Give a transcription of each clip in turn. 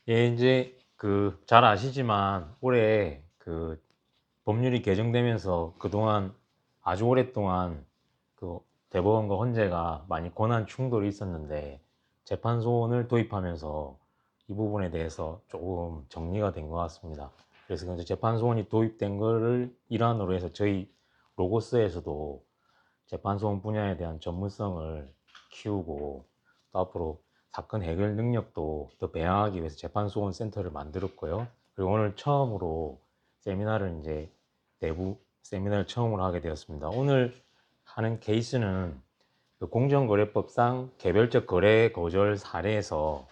예, 이제 잘 아시지만 올해 법률이 개정되면서 그동안 아주 오랫동안 대법원과 헌재가 많이 권한 충돌이 있었는데 재판소원을 도입하면서 이 부분에 대해서 조금 정리가 된 것 같습니다. 그래서 이제 재판소원이 도입된 거를 일환으로 해서 저희 로고스에서도 재판소원 분야에 대한 전문성을 키우고 또 앞으로 사건 해결 능력도 더 배양하기 위해서 재판소원 센터를 만들었고요. 그리고 오늘 처음으로 세미나를 이제 내부 세미나를 처음으로 하게 되었습니다. 오늘 하는 케이스는 공정거래법상 개별적 거래 거절 사례에서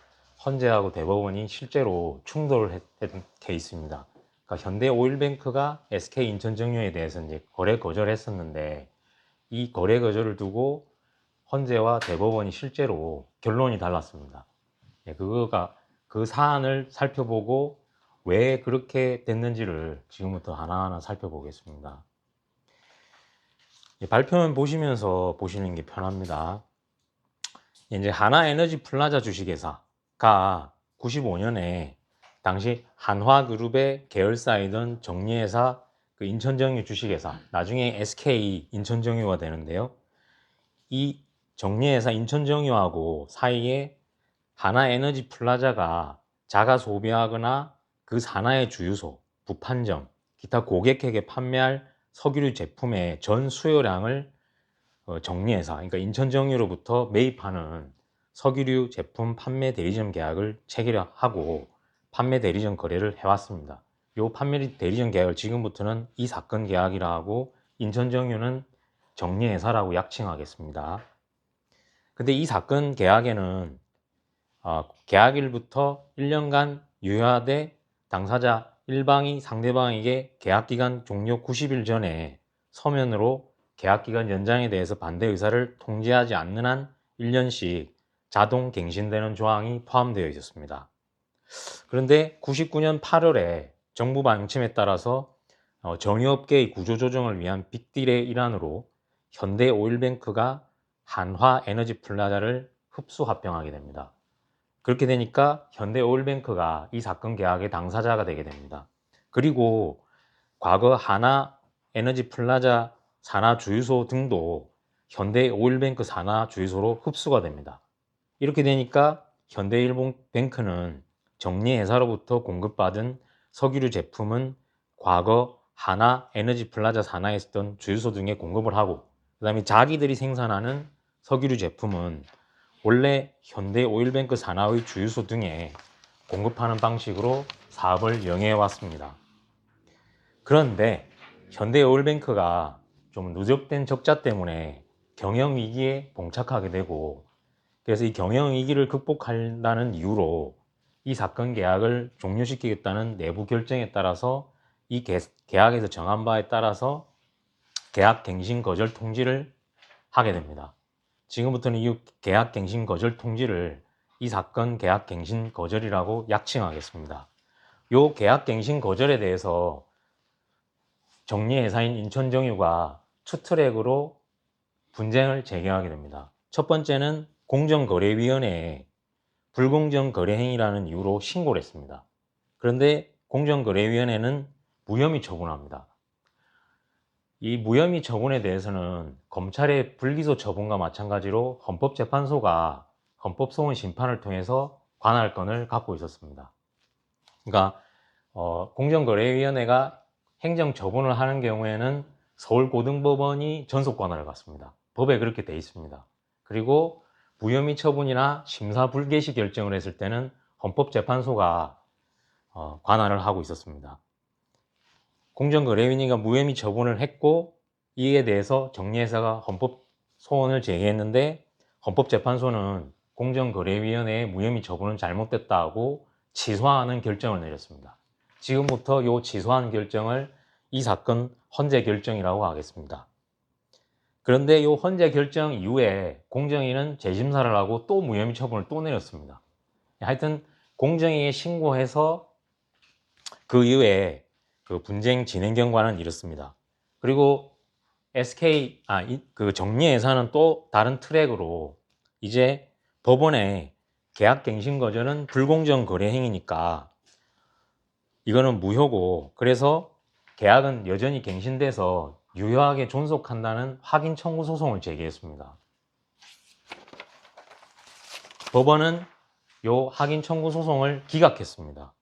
헌재하고 대법원이 실제로 충돌을 했던 케이스입니다. 그러니까 현대오일뱅크가 SK 인천정유에 대해서 이제 거래 거절했었는데 이 거래 거절을 두고 헌재와 대법원이 실제로 결론이 달랐습니다. 예, 그거가 그 사안을 살펴보고 왜 그렇게 됐는지를 지금부터 하나하나 살펴보겠습니다. 예, 발표는 보시면서 보시는 게 편합니다. 이제 하나에너지 플라자 주식회사가 95년에 당시 한화그룹의 계열사이던 정리회사 인천정유 주식회사, 나중에 SK 인천정유가 되는데요. 이 정리회사 인천정유하고 사이에 하나에너지 플라자가 자가 소비하거나 그 산하의 주유소, 부판점, 기타 고객에게 판매할 석유류 제품의 전 수요량을 정리회사, 그러니까 인천정유로부터 매입하는 석유류 제품 판매 대리점 계약을 체결하고 판매 대리점 거래를 해왔습니다. 이 판매 대리점 계약을 지금부터는 이 사건 계약이라 하고 인천정유는 정리회사라고 약칭하겠습니다. 근데 이 사건 계약에는 계약일부터 1년간 유효하되 당사자 1방이 상대방에게 계약기간 종료 90일 전에 서면으로 계약기간 연장에 대해서 반대 의사를 통지하지 않는 한 1년씩 자동 갱신되는 조항이 포함되어 있었습니다. 그런데 99년 8월에 정부 방침에 따라서 정유업계의 구조조정을 위한 빅딜의 일환으로 현대오일뱅크가 한화에너지플라자를 흡수 합병하게 됩니다. 그렇게 되니까 현대오일뱅크가 이 사건 계약의 당사자가 되게 됩니다. 그리고 과거 하나에너지플라자 산하주유소 등도 현대오일뱅크 산하주유소로 흡수가 됩니다. 이렇게 되니까 현대일본뱅크는 정리회사로부터 공급받은 석유류 제품은 과거 하나에너지플라자 산하에 있었던 주유소 등에 공급을 하고, 그 다음에 자기들이 생산하는 석유류 제품은 원래 현대오일뱅크 산하의 주유소 등에 공급하는 방식으로 사업을 영위해 왔습니다. 그런데 현대오일뱅크가 좀 누적된 적자 때문에 경영위기에 봉착하게 되고, 그래서 이 경영위기를 극복한다는 이유로 이 사건 계약을 종료시키겠다는 내부 결정에 따라서 이 계약에서 정한 바에 따라서 계약 갱신 거절 통지를 하게 됩니다. 지금부터는 이 계약 갱신 거절 통지를 이 사건 계약 갱신 거절이라고 약칭하겠습니다. 이 계약 갱신 거절에 대해서 정리회사인 인천정유가 투트랙으로 분쟁을 제기하게 됩니다. 첫 번째는 공정거래위원회에 불공정 거래 행위라는 이유로 신고를 했습니다. 그런데 공정거래위원회는 무혐의 처분합니다. 이 무혐의 처분에 대해서는 검찰의 불기소 처분과 마찬가지로 헌법재판소가 헌법소원 심판을 통해서 관할 건을 갖고 있었습니다. 그러니까 공정거래위원회가 행정처분을 하는 경우에는 서울고등법원이 전속관할을 갖습니다. 법에 그렇게 돼 있습니다. 그리고 무혐의 처분이나 심사 불개시 결정을 했을 때는 헌법재판소가 관할을 하고 있었습니다. 공정거래위원회가 무혐의 처분을 했고 이에 대해서 정리회사가 헌법 소원을 제기했는데 헌법재판소는 공정거래위원회의 무혐의 처분은 잘못됐다고 취소하는 결정을 내렸습니다. 지금부터 이 취소한 결정을 이 사건 헌재 결정이라고 하겠습니다. 그런데 이 헌재 결정 이후에 공정위는 재심사를 하고 또 무혐의 처분을 또 내렸습니다. 하여튼 공정위에 신고해서 그 이후에 그 분쟁 진행 경과는 이렇습니다. 그리고 그 정리회사는 또 다른 트랙으로 이제 법원에 계약갱신 거절은 불공정 거래 행위니까 이거는 무효고, 그래서 계약은 여전히 갱신돼서 유효하게 존속한다는 확인 청구 소송을 제기했습니다. 법원은 요 확인 청구 소송을 기각했습니다.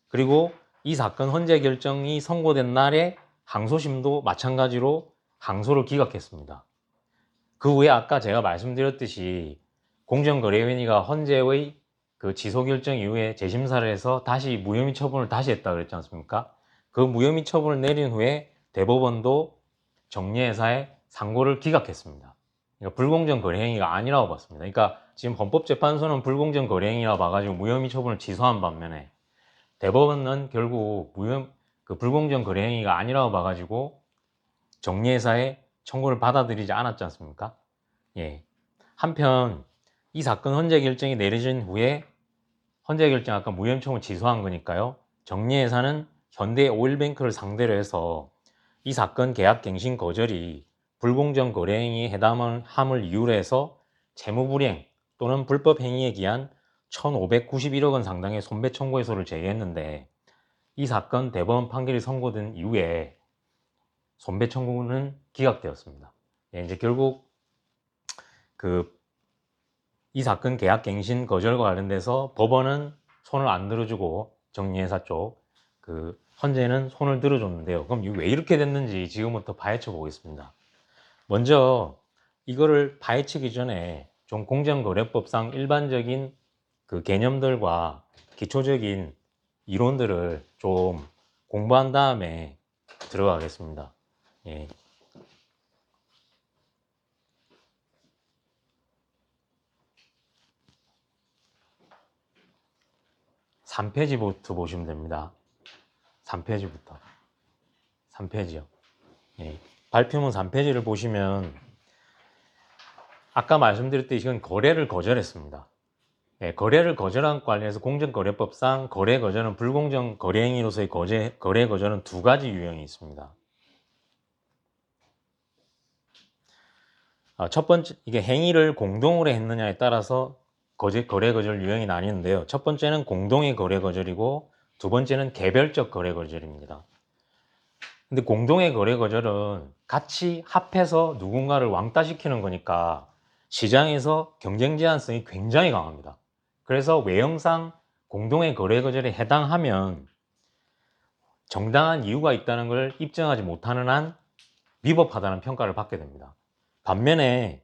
그리고 이 사건 헌재 결정이 선고된 날에 항소심도 마찬가지로 항소를 기각했습니다. 그 후에 아까 제가 말씀드렸듯이 공정거래위원회가 헌재의 그 취소 결정 이후에 재심사를 해서 다시 무혐의 처분을 다시 했다 그랬지 않습니까? 그 무혐의 처분을 내린 후에 대법원도 정리회사의 상고를 기각했습니다. 그러니까 불공정 거래 행위가 아니라고 봤습니다. 그러니까 지금 헌법재판소는 불공정 거래 행위라 봐가지고 무혐의 처분을 취소한 반면에 대법원은 결국 그 불공정 거래 행위가 아니라고 봐가지고 정리회사의 청구를 받아들이지 않았지 않습니까? 예. 한편 이 사건 헌재 결정이 내려진 후에 헌재 결정 아까 무혐의 처분 취소한 거니까요. 정리회사는 현대오일뱅크를 상대로 해서 이 사건 계약 갱신 거절이 불공정 거래 행위에 해당함을 이유로 해서 채무불이행 또는 불법 행위에 기한 1,591억 원 상당의 손배 청구해소를 제기했는데 이 사건 대법원 판결이 선고된 이후에 손배 청구는 기각되었습니다. 예, 이제 결국 이 사건 계약 갱신 거절과 관련돼서 법원은 손을 안 들어주고 정리회사 쪽 헌재는 손을 들어줬는데요. 그럼 왜 이렇게 됐는지 지금부터 파헤쳐 보겠습니다. 먼저 이거를 파헤치기 전에 좀 공정거래법상 일반적인 그 개념들과 기초적인 이론들을 좀 공부한 다음에 들어가겠습니다. 예. 3페이지부터 보시면 됩니다. 3페이지부터. 3페이지요. 예. 발표문 3페이지를 보시면 아까 말씀드렸듯이 이건 거래를 거절했습니다. 예, 거래를 거절한 관련해서 공정거래법상 거래 거절은 불공정 거래 행위로서의 거래 거절은 두 가지 유형이 있습니다. 첫 번째, 이게 행위를 공동으로 했느냐에 따라서 거래 거절 유형이 나뉘는데요. 첫 번째는 공동의 거래 거절이고 두 번째는 개별적 거래 거절입니다. 근데 공동의 거래 거절은 같이 합해서 누군가를 왕따시키는 거니까 시장에서 경쟁 제한성이 굉장히 강합니다. 그래서 외형상 공동의 거래 거절에 해당하면 정당한 이유가 있다는 걸 입증하지 못하는 한 위법하다는 평가를 받게 됩니다. 반면에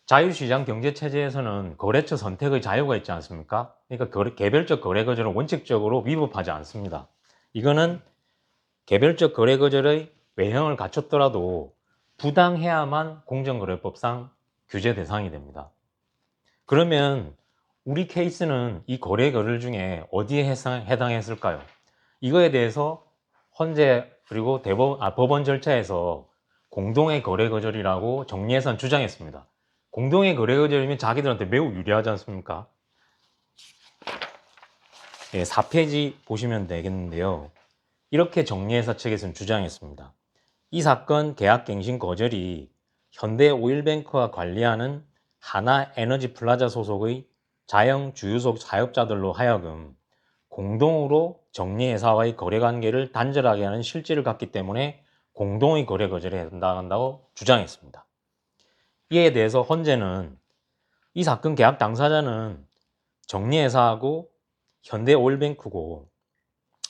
자유시장 경제체제에서는 거래처 선택의 자유가 있지 않습니까? 그러니까 개별적 거래 거절은 원칙적으로 위법하지 않습니다. 이거는 개별적 거래 거절의 외형을 갖췄더라도 부당해야만 공정거래법상 규제 대상이 됩니다. 그러면 우리 케이스는 이 거래 거절 중에 어디에 해당했을까요? 이거에 대해서 헌재 그리고 법원 절차에서 공동의 거래 거절이라고 정리해서 주장했습니다. 공동의 거래 거절이면 자기들한테 매우 유리하지 않습니까? 예, 4페이지 보시면 되겠는데요. 이렇게 정리회사 측에서는 주장했습니다. 이 사건 계약갱신 거절이 현대오일뱅크와 관리하는 하나에너지플라자 소속의 자영 주유소 사업자들로 하여금 공동으로 정리회사와의 거래관계를 단절하게 하는 실질을 갖기 때문에 공동의 거래 거절에 해당한다고 주장했습니다. 이에 대해서 헌재는 이 사건 계약 당사자는 정리회사하고 현대오일뱅크고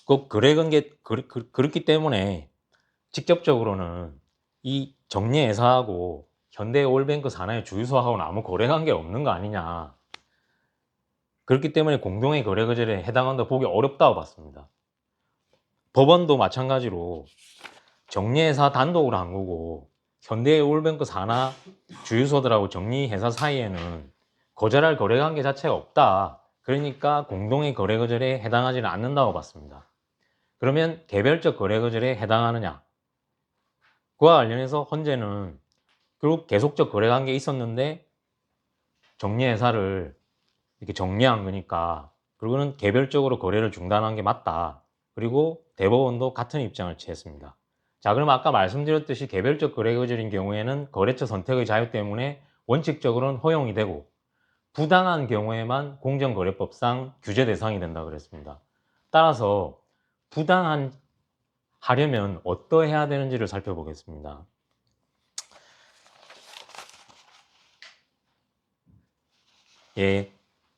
그 거래관계 그렇기 때문에 직접적으로는 이 정리회사하고 현대오일뱅크 산하의 주유소하고는 아무 거래관계 없는 거 아니냐. 그렇기 때문에 공동의 거래 거절에 해당한다 보기 어렵다고 봤습니다. 법원도 마찬가지로 정리회사 단독으로 한 거고 현대오일뱅크 산하 주유소들하고 정리회사 사이에는 거절할 거래관계 자체가 없다. 그러니까 공동의 거래 거절에 해당하지는 않는다고 봤습니다. 그러면 개별적 거래 거절에 해당하느냐? 그와 관련해서 헌재는 결국 계속적 거래관계가 있었는데 정리회사를 이렇게 정리한 거니까 그리고는 개별적으로 거래를 중단한 게 맞다. 그리고 대법원도 같은 입장을 취했습니다. 자, 그럼 아까 말씀드렸듯이 개별적 거래 거절인 경우에는 거래처 선택의 자유 때문에 원칙적으로는 허용이 되고 부당한 경우에만 공정거래법상 규제 대상이 된다 그랬습니다. 따라서 부당한 하려면 어떠해야 되는지를 살펴보겠습니다. 예,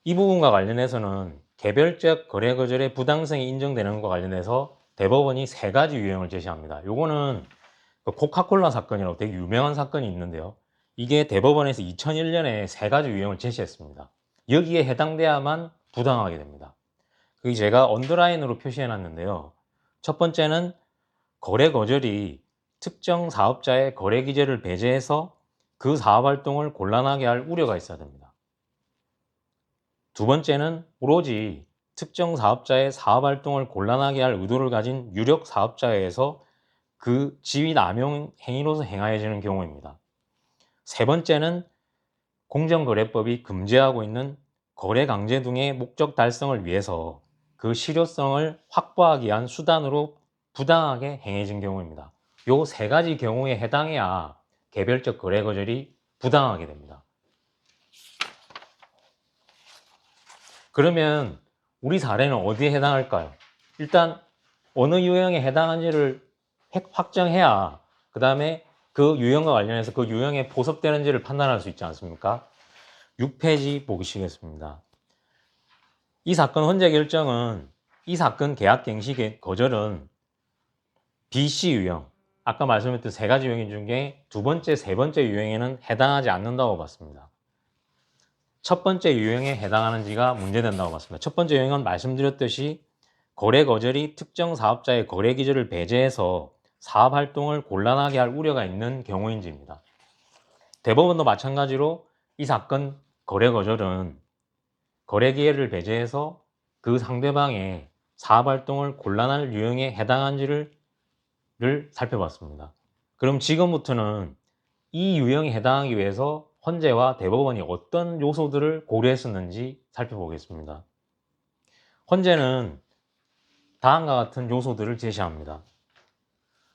이 부분과 관련해서는 개별적 거래 거절의 부당성이 인정되는 것과 관련해서 대법원이 3가지 유형을 제시합니다. 요거는 코카콜라 사건이라고 되게 유명한 사건이 있는데요. 이게 대법원에서 2001년에 3가지 유형을 제시했습니다. 여기에 해당돼야만 부당하게 됩니다. 그게 제가 언더라인으로 표시해 놨는데요. 첫 번째는 거래 거절이 특정 사업자의 거래 기재를 배제해서 그 사업 활동을 곤란하게 할 우려가 있어야 됩니다. 두 번째는 오로지 특정 사업자의 사업 활동을 곤란하게 할 의도를 가진 유력 사업자에 의해서 그 지위 남용 행위로서 행하여지는 경우입니다. 세 번째는 공정거래법이 금지하고 있는 거래 강제 등의 목적 달성을 위해서 그 실효성을 확보하기 위한 수단으로 부당하게 행해진 경우입니다. 요 3가지 경우에 해당해야 개별적 거래 거절이 부당하게 됩니다. 그러면 우리 사례는 어디에 해당할까요? 일단 어느 유형에 해당한지를 확정해야 그 다음에 그 유형과 관련해서 그 유형에 포섭되는지를 판단할 수 있지 않습니까? 6페이지 보시겠습니다. 이 사건 헌재 결정은 이 사건 계약갱시 거절은 BC 유형, 아까 말씀드렸던 3가지 유형 중에 두 번째, 세 번째 유형에는 해당하지 않는다고 봤습니다. 첫 번째 유형에 해당하는지가 문제된다고 봤습니다. 첫 번째 유형은 말씀드렸듯이 거래 거절이 특정 사업자의 거래 기준을 배제해서 사업 활동을 곤란하게 할 우려가 있는 경우인지입니다. 대법원도 마찬가지로 이 사건 거래 거절은 거래 기회를 배제해서 그 상대방의 사업 활동을 곤란할 유형에 해당한지를 살펴봤습니다. 그럼 지금부터는 이 유형에 해당하기 위해서 헌재와 대법원이 어떤 요소들을 고려했었는지 살펴보겠습니다. 헌재는 다음과 같은 요소들을 제시합니다.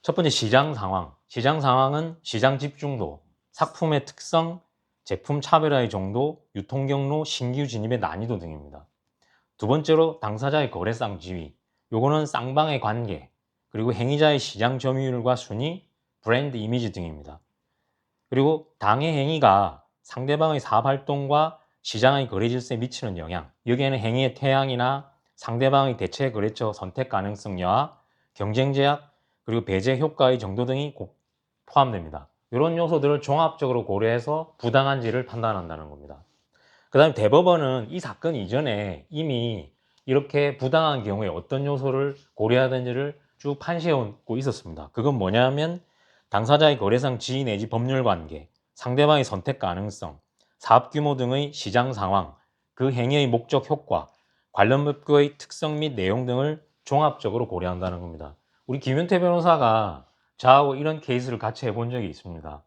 첫 번째, 시장 상황. 시장 상황은 시장 집중도, 상품의 특성, 제품 차별화의 정도, 유통 경로, 신규 진입의 난이도 등입니다. 두 번째로 당사자의 거래상 지위. 요거는 쌍방의 관계, 그리고 행위자의 시장 점유율과 순위, 브랜드 이미지 등입니다. 그리고 당해 행위가 상대방의 사업 활동과 시장의 거래 질서에 미치는 영향, 여기에는 행위의 태양이나 상대방의 대체 거래처 선택 가능성 여하, 경쟁 제약, 그리고 배제 효과의 정도 등이 포함됩니다. 이런 요소들을 종합적으로 고려해서 부당한지를 판단한다는 겁니다. 그 다음에 대법원은 이 사건 이전에 이미 이렇게 부당한 경우에 어떤 요소를 고려해야 되는지를 쭉 판시해오고 있었습니다. 그건 뭐냐면 당사자의 거래상 지위 내지 법률 관계, 상대방의 선택 가능성, 사업 규모 등의 시장 상황, 그 행위의 목적 효과, 관련 법규의 특성 및 내용 등을 종합적으로 고려한다는 겁니다. 우리 김윤태 변호사가 저하고 이런 케이스를 같이 해본 적이 있습니다.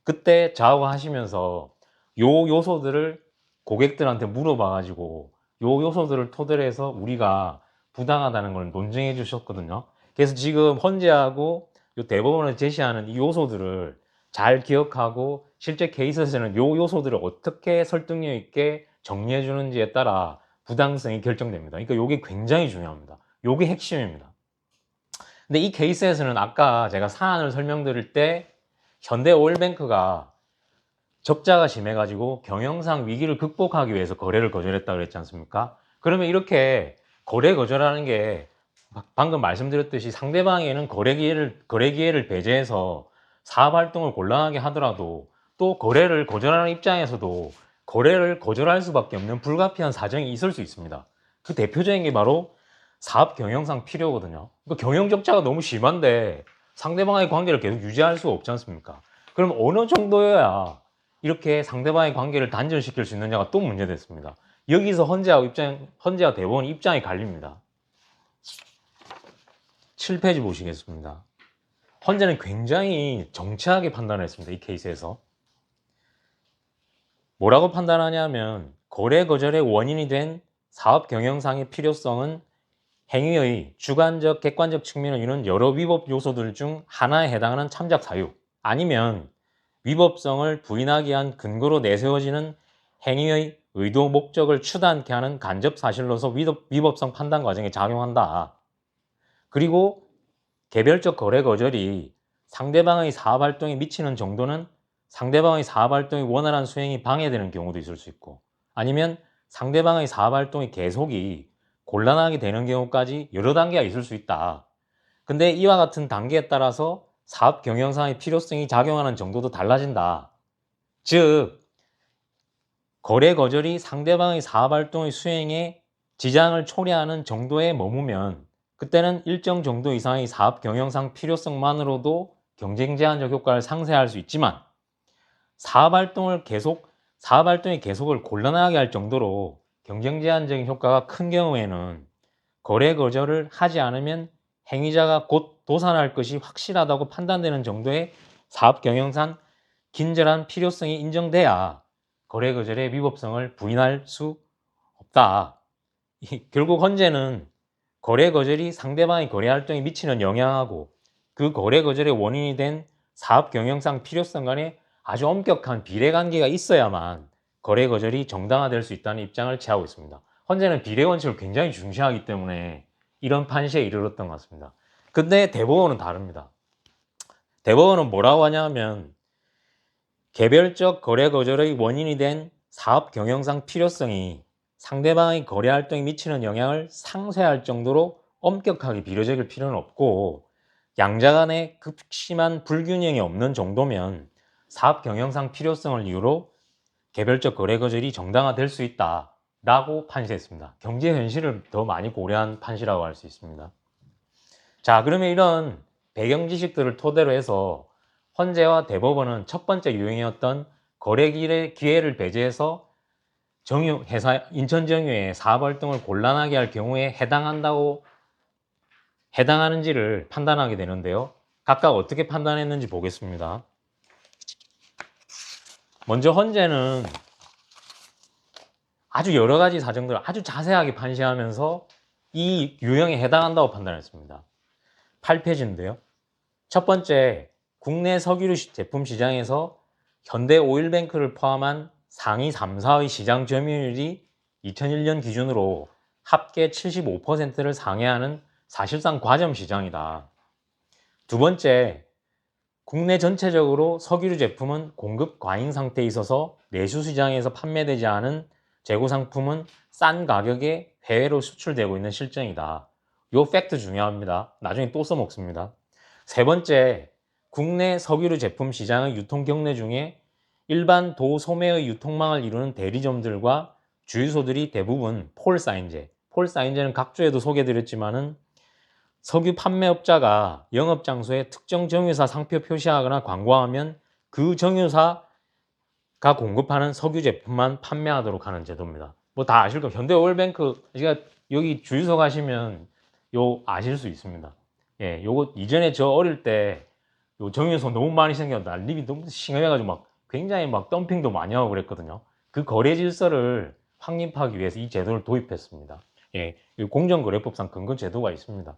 그때 저하고 하시면서 요 요소들을 고객들한테 물어봐가지고 요 요소들을 토대로 해서 우리가 부당하다는 걸 논증해 주셨거든요. 그래서 지금 헌재하고 요 대법원을 제시하는 이 요소들을 잘 기억하고 실제 케이스에서는 요 요소들을 어떻게 설득력 있게 정리해 주는지에 따라 부당성이 결정됩니다. 그러니까 요게 굉장히 중요합니다. 요게 핵심입니다. 근데 이 케이스에서는 아까 제가 사안을 설명드릴 때 현대오일뱅크가 적자가 심해가지고 경영상 위기를 극복하기 위해서 거래를 거절했다고 그랬지 않습니까? 그러면 이렇게 거래 거절하는 게 방금 말씀드렸듯이 상대방에는 거래 기회를 배제해서 사업 활동을 곤란하게 하더라도 또 거래를 거절하는 입장에서도 거래를 거절할 수밖에 없는 불가피한 사정이 있을 수 있습니다. 그 대표적인 게 바로 사업 경영상 필요거든요. 그러니까 경영 적자가 너무 심한데 상대방의 관계를 계속 유지할 수가 없지 않습니까? 그럼 어느 정도여야 이렇게 상대방의 관계를 단절시킬 수 있느냐가 또 문제됐습니다. 여기서 헌재와 대법원 입장이 갈립니다. 7페이지 보시겠습니다. 헌재는 굉장히 정치하게 판단했습니다. 이 케이스에서. 뭐라고 판단하냐면 거래 거절의 원인이 된 사업 경영상의 필요성은 행위의 주관적, 객관적 측면을 이루는 여러 위법 요소들 중 하나에 해당하는 참작 사유 아니면 위법성을 부인하기 위한 근거로 내세워지는 행위의 의도 목적을 추단케 하는 간접 사실로서 위법성 판단 과정에 작용한다. 그리고 개별적 거래 거절이 상대방의 사업 활동에 미치는 정도는 상대방의 사업 활동의 원활한 수행이 방해되는 경우도 있을 수 있고, 아니면 상대방의 사업 활동의 계속이 곤란하게 되는 경우까지 여러 단계가 있을 수 있다. 근데 이와 같은 단계에 따라서 사업 경영상의 필요성이 작용하는 정도도 달라진다. 즉, 거래 거절이 상대방의 사업 활동의 수행에 지장을 초래하는 정도에 머무면 그때는 일정 정도 이상의 사업 경영상 필요성만으로도 경쟁 제한적 효과를 상쇄할 수 있지만, 사업 활동의 계속을 곤란하게 할 정도로 경쟁 제한적인 효과가 큰 경우에는 거래 거절을 하지 않으면 행위자가 곧 도산할 것이 확실하다고 판단되는 정도의 사업 경영상 긴절한 필요성이 인정돼야 거래 거절의 위법성을 부인할 수 없다. 결국 헌재는 거래 거절이 상대방의 거래 활동에 미치는 영향하고 그 거래 거절의 원인이 된 사업 경영상 필요성 간에 아주 엄격한 비례관계가 있어야만 거래 거절이 정당화될 수 있다는 입장을 취하고 있습니다. 헌재는 비례 원칙을 굉장히 중시하기 때문에 이런 판시에 이르렀던 것 같습니다. 근데 대법원은 다릅니다. 대법원은 뭐라고 하냐면, 개별적 거래 거절의 원인이 된 사업 경영상 필요성이 상대방의 거래 활동에 미치는 영향을 상쇄할 정도로 엄격하게 비례적일 필요는 없고, 양자 간의 극심한 불균형이 없는 정도면 사업 경영상 필요성을 이유로 개별적 거래 거절이 정당화될 수 있다라고 판시했습니다. 경제 현실을 더 많이 고려한 판시라고 할 수 있습니다. 자, 그러면 이런 배경 지식들을 토대로 해서 헌재와 대법원은 첫 번째 유형이었던 거래 기회를 배제해서 인천 정유의 사업 활동을 곤란하게 할 경우에 해당하는지를 판단하게 되는데요. 각각 어떻게 판단했는지 보겠습니다. 먼저 헌재는 아주 여러 가지 사정들을 아주 자세하게 판시하면서 이 유형에 해당한다고 판단했습니다. 8페이지인데요. 첫 번째, 국내 석유류 제품 시장에서 현대오일뱅크를 포함한 상위 3사의 시장 점유율이 2001년 기준으로 합계 75%를 상회하는 사실상 과점 시장이다. 두 번째, 국내 전체적으로 석유류 제품은 공급 과잉 상태에 있어서 내수 시장에서 판매되지 않은 재고 상품은 싼 가격에 해외로 수출되고 있는 실정이다. 요 팩트 중요합니다. 나중에 또 써먹습니다. 세 번째, 국내 석유류 제품 시장의 유통 경로 중에 일반 도소매의 유통망을 이루는 대리점들과 주유소들이 대부분 폴사인제는 각주에도 소개드렸지만은 석유 판매업자가 영업 장소에 특정 정유사 상표 표시하거나 광고하면 그 정유사가 공급하는 석유 제품만 판매하도록 하는 제도입니다. 뭐 다 아실 거예요. 현대오일뱅크, 제가 여기 주유소 가시면 요 아실 수 있습니다. 예, 요거 이전에 저 어릴 때 요 정유소 너무 많이 생겨 난립이 너무 심해가지고 막 굉장히 막 덤핑도 많이 하고 그랬거든요. 그 거래 질서를 확립하기 위해서 이 제도를 도입했습니다. 예, 공정거래법상 근거 제도가 있습니다.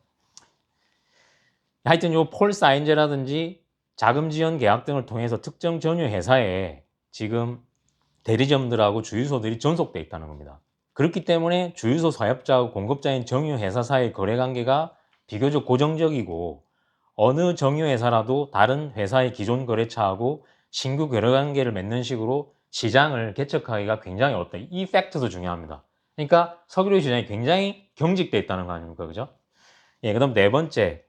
하여튼 요 폴사인제라든지 자금 지원 계약 등을 통해서 특정 전유 회사에 지금 대리점들하고 주유소들이 전속돼 있다는 겁니다. 그렇기 때문에 주유소 사업자와 공급자인 정유 회사 사이의 거래 관계가 비교적 고정적이고, 어느 정유 회사라도 다른 회사의 기존 거래처하고 신규 거래 관계를 맺는 식으로 시장을 개척하기가 굉장히 어렵다. 이 팩트도 중요합니다. 그러니까 석유류 시장이 굉장히 경직돼 있다는 거 아닙니까? 그죠? 예, 그다음 네 번째,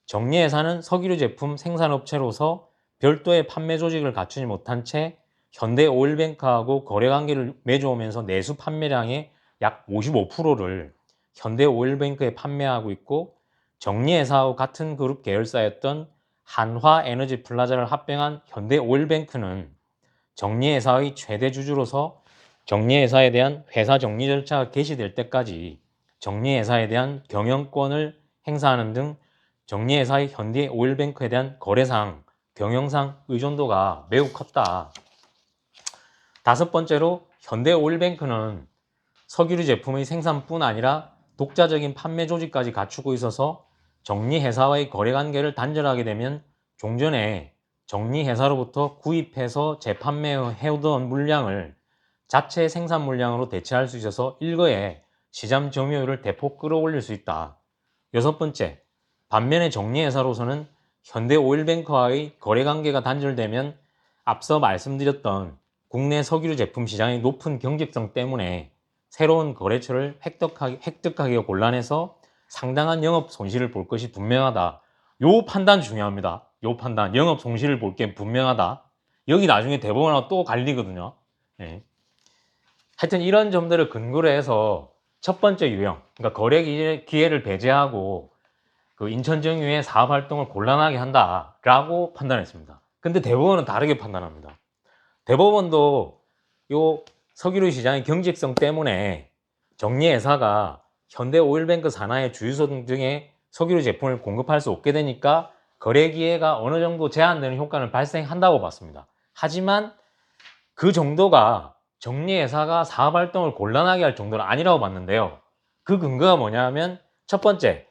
정리회사는 석유류 제품 생산업체로서 별도의 판매 조직을 갖추지 못한 채 현대오일뱅크하고 거래관계를 맺어오면서 내수 판매량의 약 55%를 현대오일뱅크에 판매하고 있고, 정리회사와 같은 그룹 계열사였던 한화에너지 플라자를 합병한 현대오일뱅크는 정리회사의 최대 주주로서 정리회사에 대한 회사 정리 절차가 개시될 때까지 정리회사에 대한 경영권을 행사하는 등 정리회사의 현대오일뱅크에 대한 거래상, 경영상 의존도가 매우 컸다. 다섯 번째로, 현대오일뱅크는 석유류 제품의 생산뿐 아니라 독자적인 판매 조직까지 갖추고 있어서 정리회사와의 거래관계를 단절하게 되면 종전에 정리회사로부터 구입해서 재판매해오던 물량을 자체 생산 물량으로 대체할 수 있어서 일거에 시장 점유율을 대폭 끌어올릴 수 있다. 여섯 번째, 반면에 정리회사로서는 현대오일뱅크와의 거래관계가 단절되면 앞서 말씀드렸던 국내 석유류 제품 시장의 높은 경직성 때문에 새로운 거래처를 획득하기가 곤란해서 상당한 영업 손실을 볼 것이 분명하다. 요 판단 중요합니다. 요 판단, 영업 손실을 볼 게 분명하다. 여기 나중에 대법원하고 또 갈리거든요. 예. 하여튼 이런 점들을 근거로 해서 첫 번째 유형, 그러니까 거래 기회를 배제하고 그 인천정유의 사업 활동을 곤란하게 한다라고 판단했습니다. 근데 대법원은 다르게 판단합니다. 대법원도 요 석유류 시장의 경직성 때문에 정리회사가 현대오일뱅크 산하의 주유소 등의 석유류 제품을 공급할 수 없게 되니까 거래 기회가 어느 정도 제한되는 효과는 발생한다고 봤습니다. 하지만 그 정도가 정리회사가 사업활동을 곤란하게 할 정도는 아니라고 봤는데요. 그 근거가 뭐냐면 첫 번째,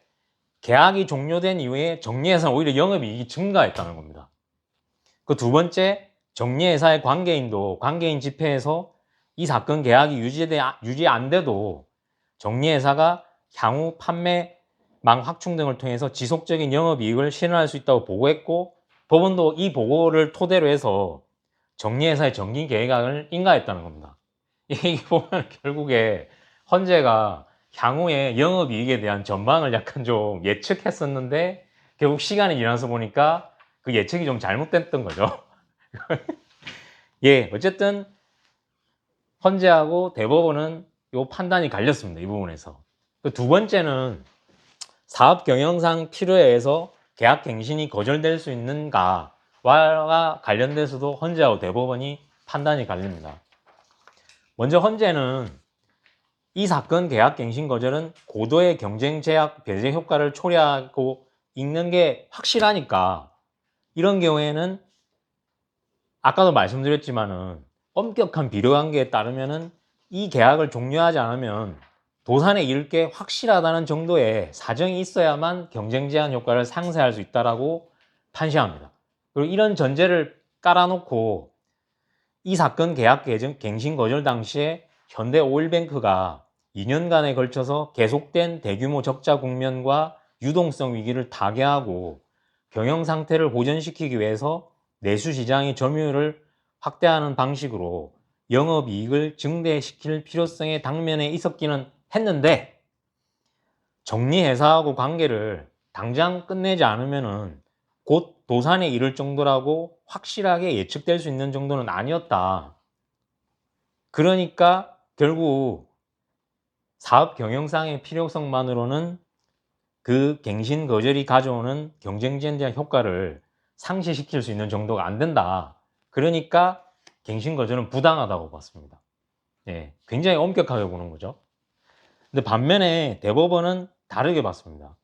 계약이 종료된 이후에 정리회사는 오히려 영업이익이 증가했다는 겁니다. 그 두 번째, 정리회사의 관계인도 관계인 집회에서 이 사건 계약이 유지 안 돼도 정리회사가 향후 판매망 확충 등을 통해서 지속적인 영업이익을 실현할 수 있다고 보고했고, 법원도 이 보고를 토대로 해서 정리회사의 정기 계약을 인가했다는 겁니다. 이게 보면 결국에 헌재가 향후에 영업이익에 대한 전망을 약간 좀 예측했었는데 결국 시간이 지나서 보니까 그 예측이 좀 잘못됐던 거죠. 예, 어쨌든 헌재하고 대법원은 요 판단이 갈렸습니다. 이 부분에서. 두 번째는 사업 경영상 필요에 의해서 계약 갱신이 거절될 수 있는가와 관련돼서도 헌재하고 대법원이 판단이 갈립니다. 먼저 헌재는 이 사건 계약 갱신 거절은 고도의 경쟁 제약 배제 효과를 초래하고 있는 게 확실하니까 이런 경우에는 아까도 말씀드렸지만은 엄격한 비료관계에 따르면은 이 계약을 종료하지 않으면 도산에 이를 게 확실하다는 정도의 사정이 있어야만 경쟁 제한 효과를 상쇄할 수 있다라고 판시합니다. 그리고 이런 전제를 깔아놓고 이 사건 계약 갱신 거절 당시에 현대오일뱅크가 2년간에 걸쳐서 계속된 대규모 적자 국면과 유동성 위기를 타개하고 경영 상태를 보전시키기 위해서 내수 시장의 점유율을 확대하는 방식으로 영업이익을 증대시킬 필요성에 당면에 있었기는 했는데 정리회사하고 관계를 당장 끝내지 않으면은 곧 도산에 이를 정도라고 확실하게 예측될 수 있는 정도는 아니었다. 그러니까 결국 사업 경영상의 필요성만으로는 그 갱신 거절이 가져오는 경쟁 제한 효과를 상쇄시킬 수 있는 정도가 안 된다. 그러니까 갱신 거절은 부당하다고 봤습니다. 예, 굉장히 엄격하게 보는 거죠. 근데 반면에 대법원은 다르게 봤습니다.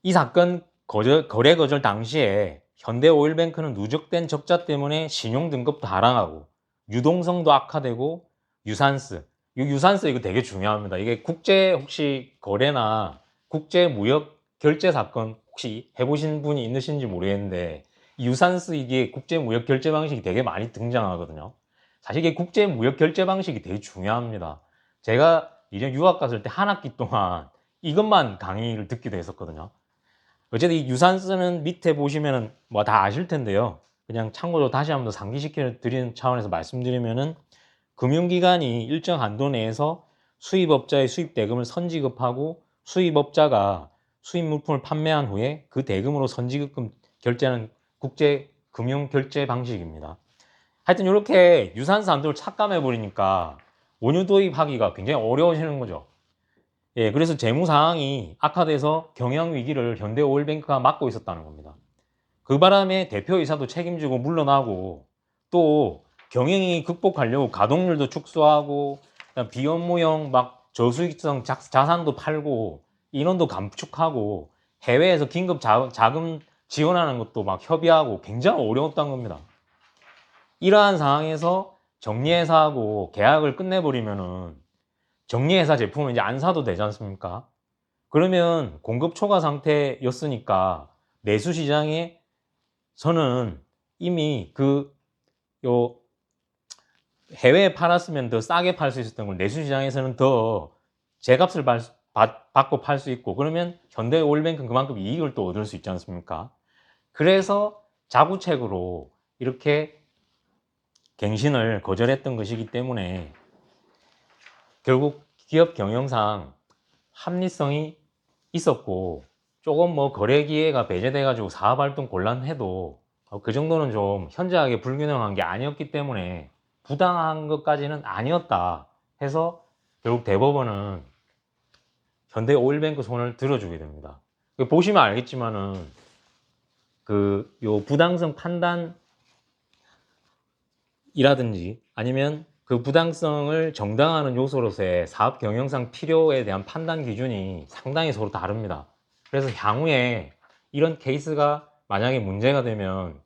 이 사건 거래 거절 당시에 현대오일뱅크는 누적된 적자 때문에 신용 등급도 하락하고 유동성도 악화되고 유산스, 이 유산스 이거 되게 중요합니다. 이게 국제 혹시 거래나 국제 무역 결제 사건 혹시 해보신 분이 있으신지 모르겠는데 이 유산스 이게 국제 무역 결제 방식이 되게 많이 등장하거든요. 사실 이게 국제 무역 결제 방식이 되게 중요합니다. 제가 이전 유학 갔을 때 한 학기 동안 이것만 강의를 듣기도 했었거든요. 어쨌든 이 유산스는 밑에 보시면은 뭐 다 아실 텐데요. 그냥 참고로 다시 한번 더 상기시켜 드리는 차원에서 말씀드리면은 금융기관이 일정 한도 내에서 수입업자의 수입 대금을 선지급하고 수입업자가 수입 물품을 판매한 후에 그 대금으로 선지급금 결제하는 국제 금융 결제 방식입니다. 하여튼 이렇게 유산스 한도를 착감해 버리니까 원유 도입하기가 굉장히 어려워지는 거죠. 예, 그래서 재무 상황이 악화돼서 경영 위기를 현대오일뱅크가 맡고 있었다는 겁니다. 그 바람에 대표이사도 책임지고 물러나고 또 경영이 극복하려고 가동률도 축소하고 비업무용 막 저수익성 자산도 팔고 인원도 감축하고 해외에서 긴급 자금 지원하는 것도 막 협의하고 굉장히 어려웠다는 겁니다. 이러한 상황에서 정리회사하고 계약을 끝내버리면은 정리회사 제품은 이제 안 사도 되지 않습니까? 그러면 공급 초과 상태였으니까 내수 시장에 저는 이미 요 해외에 팔았으면 더 싸게 팔 수 있었던 걸 내수시장에서는 더 제값을 받고 팔 수 있고, 그러면 현대오일뱅크는 그만큼 이익을 또 얻을 수 있지 않습니까? 그래서 자구책으로 이렇게 갱신을 거절했던 것이기 때문에 결국 기업 경영상 합리성이 있었고, 조금 뭐 거래 기회가 배제돼 가지고 사업 활동 곤란해도 그 정도는 좀 현저하게 불균형한 게 아니었기 때문에 부당한 것까지는 아니었다 해서 결국 대법원은 현대오일뱅크 손을 들어주게 됩니다. 보시면 알겠지만은 요 부당성 판단이라든지 아니면 그 부당성을 정당화하는 요소로서의 사업 경영상 필요에 대한 판단 기준이 상당히 서로 다릅니다. 그래서 향후에 이런 케이스가 만약에 문제가 되면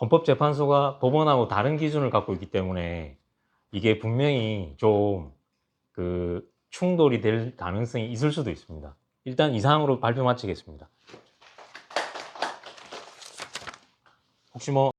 헌법재판소가 법원하고 다른 기준을 갖고 있기 때문에 이게 분명히 좀 충돌이 될 가능성이 있을 수도 있습니다. 일단 이상으로 발표 마치겠습니다. 혹시 뭐